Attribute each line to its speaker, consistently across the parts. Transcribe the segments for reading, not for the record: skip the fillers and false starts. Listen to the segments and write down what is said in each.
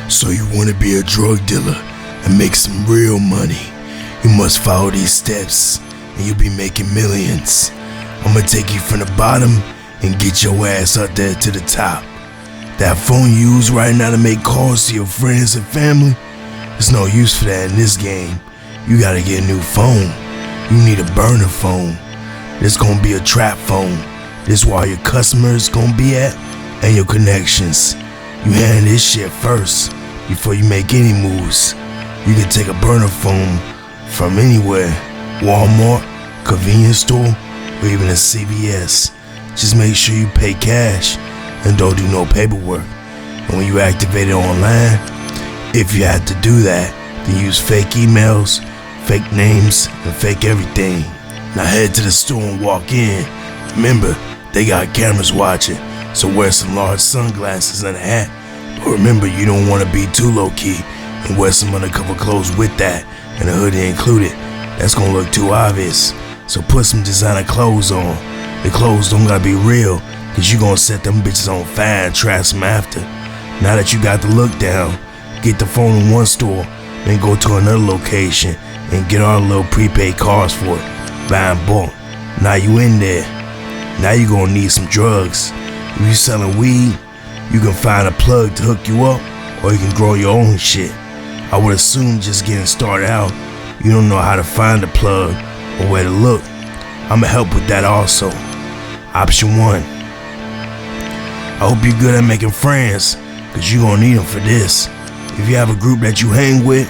Speaker 1: So you want to be a drug dealer and make some real money? You must follow these steps and you'll be making millions. I'm gonna take you from the bottom and get your ass up there to the top. That phone you use right now to make calls to your friends and family, there's no use for that in this game. You gotta get a new phone. You need a burner phone. This gonna be a trap phone. This where all your customers gonna be at and your connections. You handle this shit first before you make any moves. You can take a burner phone from anywhere, Walmart, convenience store, or even a CVS. Just make sure you pay cash and don't do no paperwork. And when you activate it online, if you have to do that, then use fake emails, fake names, and fake everything. Now head to the store and walk in. Remember, they got cameras watching, so wear some large sunglasses and a hat. But remember, you don't want to be too low-key and wear some undercover clothes with that and a hoodie included. That's gonna look too obvious. So put some designer clothes on. The clothes don't gotta be real, cause you gonna set them bitches on fire and trash them after. Now that you got the look down, get the phone in one store, then go to another location and get all the little prepaid cards for it. Buy in bulk. Now you in there. Now you gonna need some drugs. If you selling weed, you can find a plug to hook you up, or you can grow your own shit. I would assume just getting started out, you don't know how to find a plug or where to look. I'ma help with that also. Option 1. I hope you're good at making friends, cause you gonna need them for this. If you have a group that you hang with,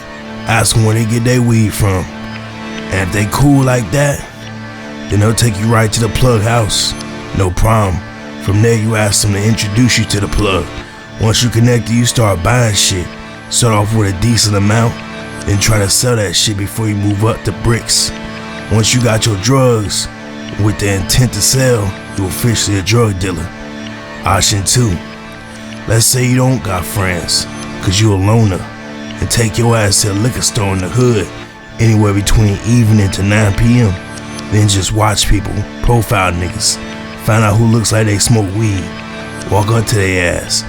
Speaker 1: ask them where they get their weed from. And if they cool like that, then they'll take you right to the plug house. No problem. From there you ask them to introduce you to the plug. Once you connected, you start buying shit. Start off with a decent amount, then try to sell that shit before you move up to bricks. Once you got your drugs, with the intent to sell, you're officially a drug dealer. Option 2. Let's say you don't got friends, cause you a loner, and take your ass to a liquor store in the hood, anywhere between evening to 9 p.m. Then just watch people, profile niggas, find out who looks like they smoke weed, walk up to their ass,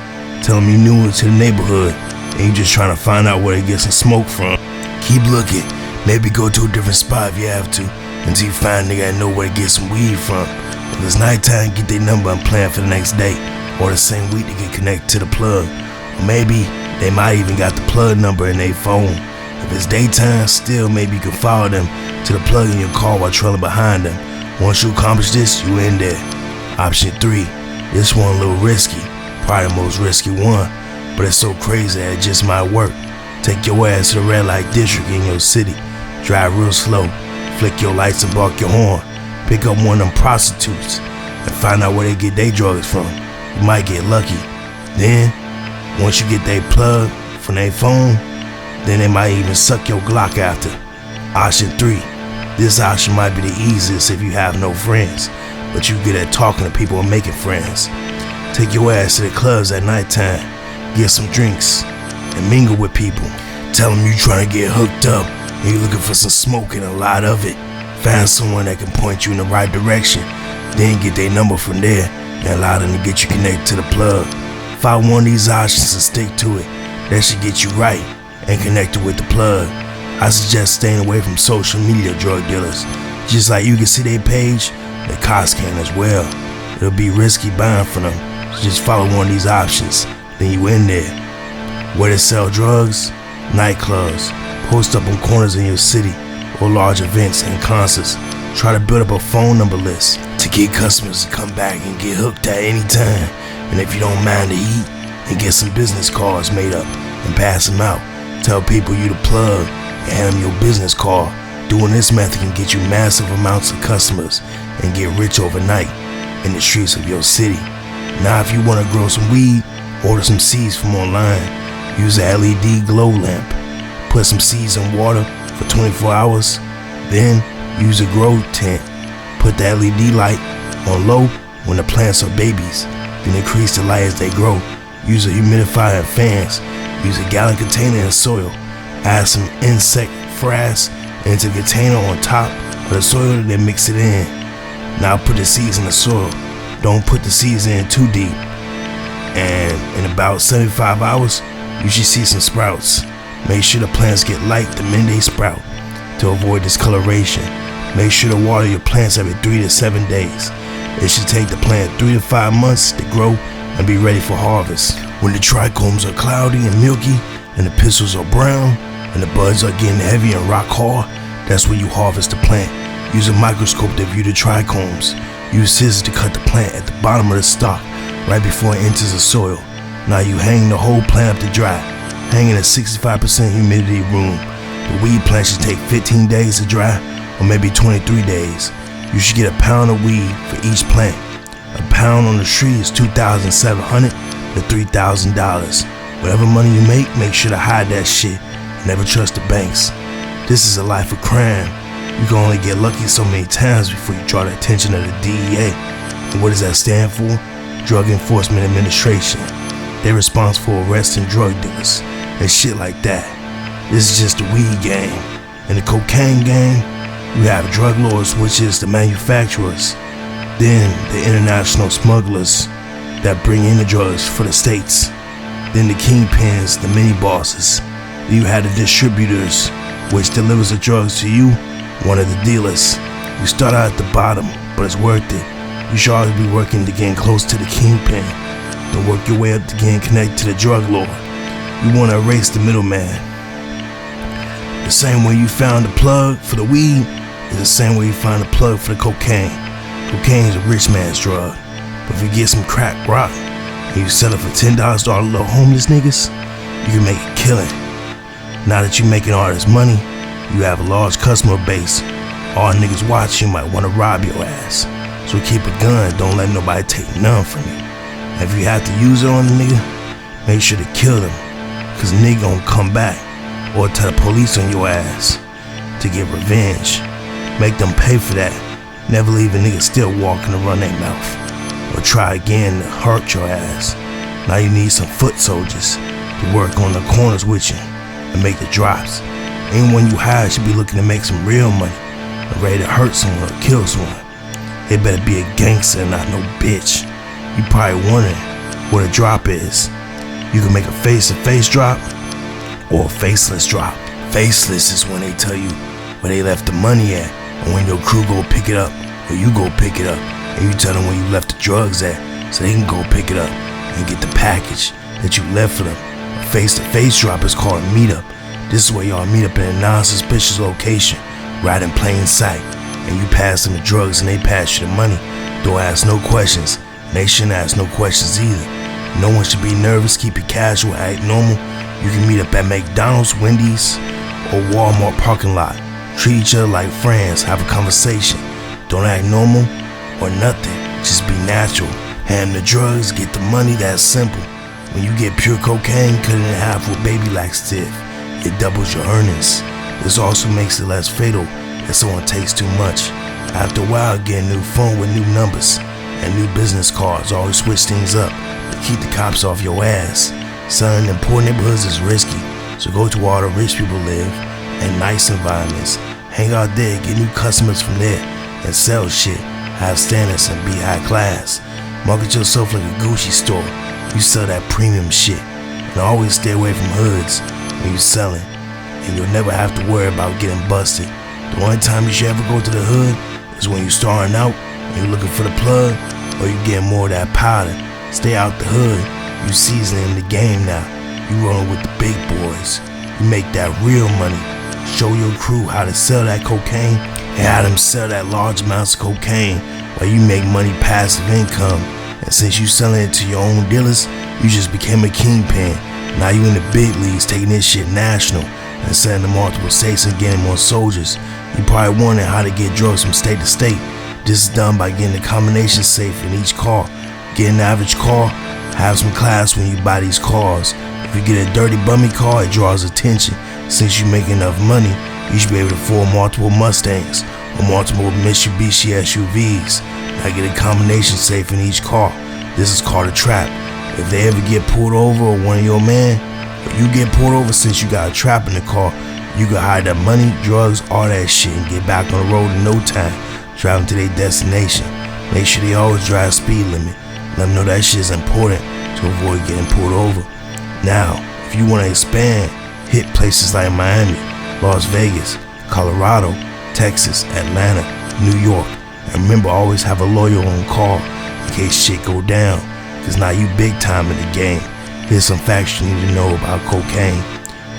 Speaker 1: tell them you new to the neighborhood, and you just trying to find out where they get some smoke from. Keep looking, maybe go to a different spot if you have to, until you find a nigga that know where to get some weed from. If it's nighttime, get their number and plan for the next day, or the same week to get connected to the plug. Or maybe they might even got the plug number in their phone. If it's daytime, still maybe you can follow them to the plug in your car while trailing behind them. Once you accomplish this, you in there. Option 3. This one a little risky, probably the most risky one, but it's so crazy that it just might work. Take your ass to the red light district in your city, drive real slow, flick your lights and bark your horn, pick up one of them prostitutes, and find out where they get their drugs from. You might get lucky. Then, once you get their plug from their phone, then they might even suck your Glock after. Option 3. This option might be the easiest if you have no friends, but you good at talking to people and making friends. Take your ass to the clubs at nighttime, get some drinks, and mingle with people. Tell them you trying to get hooked up and you looking for some smoke and a lot of it. Find someone that can point you in the right direction, then get their number from there and allow them to get you connected to the plug. Find one of these options and stick to it. That should get you right and connected with the plug. I suggest staying away from social media drug dealers. Just like you can see their page, the cops can as well. It'll be risky buying from them, so just follow one of these options, then you in there. Where to sell drugs? Nightclubs. Post up on corners in your city or large events and concerts. Try to build up a phone number list to get customers to come back and get hooked at any time. And if you don't mind the heat, then get some business cards made up and pass them out. Tell people you the plug and hand them your business card. Doing this method can get you massive amounts of customers and get rich overnight in the streets of your city. Now if you want to grow some weed, order some seeds from online. Use a LED glow lamp. Put some seeds in water for 24 hours. Then use a grow tent. Put the LED light on low when the plants are babies. Then increase the light as they grow. Use a humidifier and fans. Use a gallon container and soil. Add some insect frass into the container on top of the soil and then mix it in. Now put the seeds in the soil. Don't put the seeds in too deep. And in about 75 hours, you should see some sprouts. Make sure the plants get light the minute they sprout to avoid discoloration. Make sure to water your plants every 3 to 7 days. It should take the plant 3 to 5 months to grow and be ready for harvest. When the trichomes are cloudy and milky and the pistils are brown and the buds are getting heavy and rock hard, that's when you harvest the plant. Use a microscope to view the trichomes. Use scissors to cut the plant at the bottom of the stalk right before it enters the soil. Now you hang the whole plant up to dry. Hang in a 65% humidity room. The weed plant should take 15 days to dry, or maybe 23 days. You should get a pound of weed for each plant. A pound on the tree is $2,700 to $3,000. Whatever money you make sure to hide that shit. Never trust the banks. This is a life of crime. You can only get lucky so many times before you draw the attention of the DEA. And what does that stand for? Drug Enforcement Administration. They're responsible for arresting drug dealers and shit like that. This is just the weed game. In the cocaine game, you have drug lords, which is the manufacturers. Then the international smugglers that bring in the drugs for the states. Then the kingpins, the mini bosses. Then you have the distributors, which delivers the drugs to you, one of the dealers. You start out at the bottom, but it's worth it. You should always be working to get close to the kingpin. Then work your way up to getting connected to the drug lord. You want to erase the middleman. The same way you found the plug for the weed is the same way you find the plug for the cocaine. Cocaine is a rich man's drug. But if you get some crack rock and you sell it for $10 to all the little homeless niggas, you can make a killing. Now that you're making all this money, you have a large customer base. All niggas watching might want to rob your ass. So keep a gun, don't let nobody take none from you. And if you have to use it on the nigga, make sure to kill them. Cause the nigga gon' come back or tell the police on your ass to get revenge. Make them pay for that. Never leave a nigga still walking to run their mouth. Or try again to hurt your ass. Now you need some foot soldiers to work on the corners with you and make the drops. Anyone you hire should be looking to make some real money and ready to hurt someone or kill someone. They better be a gangster and not no bitch. You probably wondering what a drop is. You can make a face-to-face drop or a faceless drop. Faceless is when they tell you where they left the money at, and when your crew go pick it up, or you go pick it up, and you tell them where you left the drugs at, so they can go pick it up and get the package that you left for them. A face-to-face drop is called a meetup. This is where y'all meet up in a non-suspicious location, right in plain sight, and you pass them the drugs and they pass you the money. Don't ask no questions, and they shouldn't ask no questions either. No one should be nervous, keep it casual, act normal. You can meet up at McDonald's, Wendy's, or Walmart parking lot. Treat each other like friends, have a conversation. Don't act normal or nothing, just be natural. Hand the drugs, get the money, that's simple. When you get pure cocaine, cut it in half with baby laxative. It doubles your earnings. This also makes it less fatal if someone takes too much. After a while, get a new phone with new numbers and new business cards. Always switch things up to keep the cops off your ass. Selling in poor neighborhoods is risky, so go to where all the rich people live and nice environments. Hang out there, get new customers from there, and sell shit. Have standards and be high class. Market yourself like a Gucci store. You sell that premium shit, and always stay away from hoods when you selling, and you'll never have to worry about getting busted. The only time you should ever go to the hood is when you're starting out and you're looking for the plug, or you getting more of that powder. Stay out the hood. You seasoning the game now. You rolling with the big boys. You make that real money. Show your crew how to sell that cocaine and how them sell that large amounts of cocaine while you make money passive income. And since you selling it to your own dealers, you just became a kingpin. Now you in the big leagues taking this shit national and selling to multiple states and getting more soldiers. You probably wondering how to get drugs from state to state. This is done by getting the combination safe in each car. Get an average car, have some class when you buy these cars. If you get a dirty bummy car, it draws attention. Since you make enough money, you should be able to afford multiple Mustangs or multiple Mitsubishi SUVs. Now get a combination safe in each car. This is called a trap. If they ever get pulled over or one of your man, or you get pulled over since you got a trap in the car, you can hide that money, drugs, all that shit and get back on the road in no time, driving to their destination. Make sure they always drive speed limit. Let them know that shit is important to avoid getting pulled over. Now, if If you want to expand, hit places like Miami, Las Vegas, Colorado, Texas, Atlanta, New York. And remember, always have a lawyer on call in case shit go down, cause now you big time in the game. Here's some facts you need to know about cocaine.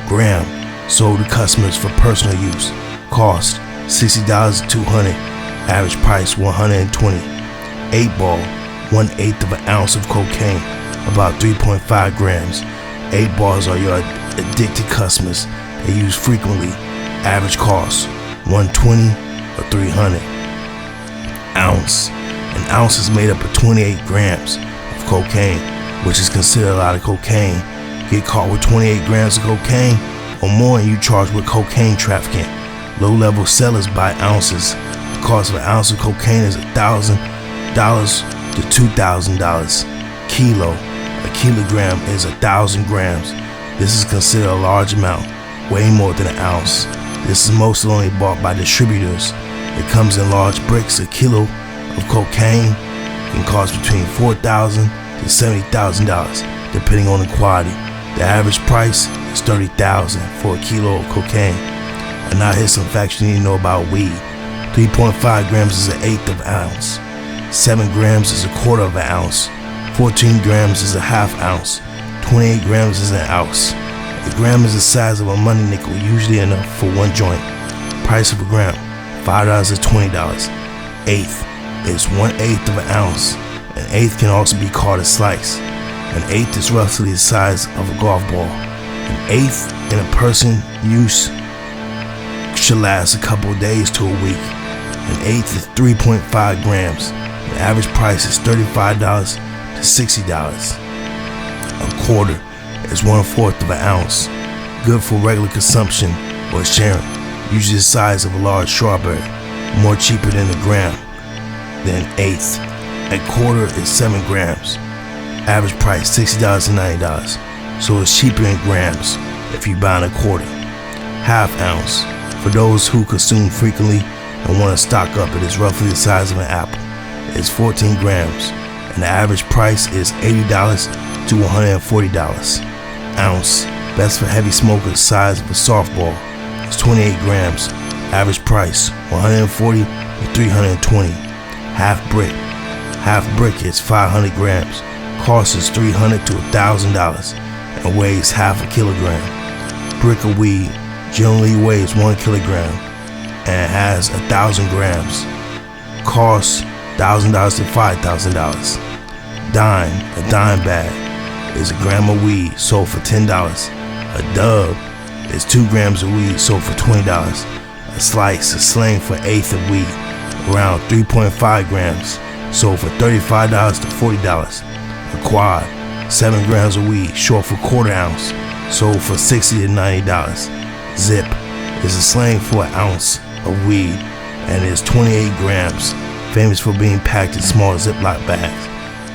Speaker 1: Gram, sold to customers for personal use. Cost $60 to $200. Average price $120. 8-ball, 1/8 of an ounce of cocaine, about 3.5 grams. 8 balls are your addicted customers. They use frequently. Average cost $120 or $300. Ounce. An ounce is made up of 28 grams of cocaine, which is considered a lot of cocaine. Get caught with 28 grams of cocaine or more and you charged with cocaine trafficking. Low-level sellers buy ounces. The cost of an ounce of cocaine is $1,000 to $2,000. Kilo. A kilogram is 1,000 grams. This is considered a large amount, way more than an ounce. This is mostly only bought by distributors. It comes in large bricks. A kilo of cocaine can cost between $4,000 to $70,000, depending on the quality. The average price is $30,000 for a kilo of cocaine. And now here's some facts you need to know about weed. 3.5 grams is 1/8 of an ounce. 7 grams is 1/4 of an ounce. 14 grams is 1/2 ounce. 28 grams is an ounce. A gram is the size of a money nickel, usually enough for one joint. Price of a gram, $5 to $20. Eighth is 1/8 of an ounce. An eighth can also be called a slice. An eighth is roughly the size of a golf ball. An eighth in a person use should last a couple of days to a week. An eighth is 3.5 grams. The average price is $35 to $60. A quarter is 1/4 of an ounce. Good for regular consumption or sharing. Usually the size of a large strawberry. More cheaper than a gram than an eighth. A quarter is 7 grams. Average price $60 to $90. So it's cheaper in grams if you buy a quarter. Half ounce. For those who consume frequently and want to stock up, it is roughly the size of an apple. It's 14 grams, and the average price is $80 to $140. Ounce, best for heavy smokers, size of a softball. It's 28 grams. Average price $140 to $320. Half brick. Half brick is 500 grams. Cost is $300 to $1,000 and weighs half a kilogram. Brick of weed generally weighs 1 kilogram and has 1,000 grams. Costs $1,000 to $5,000. Dime, a dime bag, is a gram of weed sold for $10. A dub is 2 grams of weed sold for $20. A slice is slang for eighth of weed, around 3.5 grams, sold for $35 to $40. A quad, 7 grams of weed, short for 1/4 ounce, sold for $60 to $90. Zip is a slang for an ounce of weed and is 28 grams, famous for being packed in small Ziploc bags.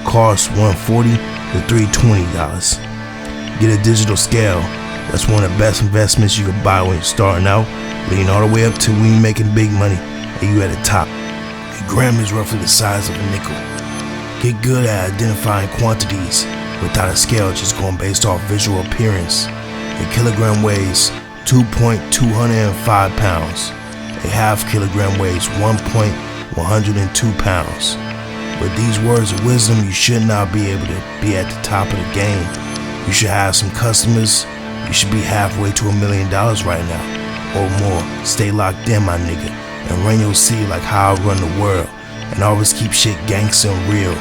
Speaker 1: Costs $140 to $320. Get a digital scale. That's one of the best investments you can buy when you're starting out, leading all the way up to when you're making big money and you at the top. A gram is roughly the size of a nickel. Get good at identifying quantities without a scale, just going based off visual appearance. A kilogram weighs 2.205 pounds. A half kilogram weighs 1.102 pounds. With these words of wisdom, you should not be able to be at the top of the game. You should have some customers. You should be halfway to $1 million right now, or more. Stay locked in, my nigga, and run your seat like how I run the world. And always keep shit gangsta and real.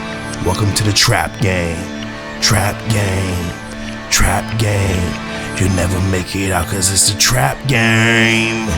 Speaker 1: Welcome to the trap game. Trap game. Trap game. You'll never make it out cause it's the trap game.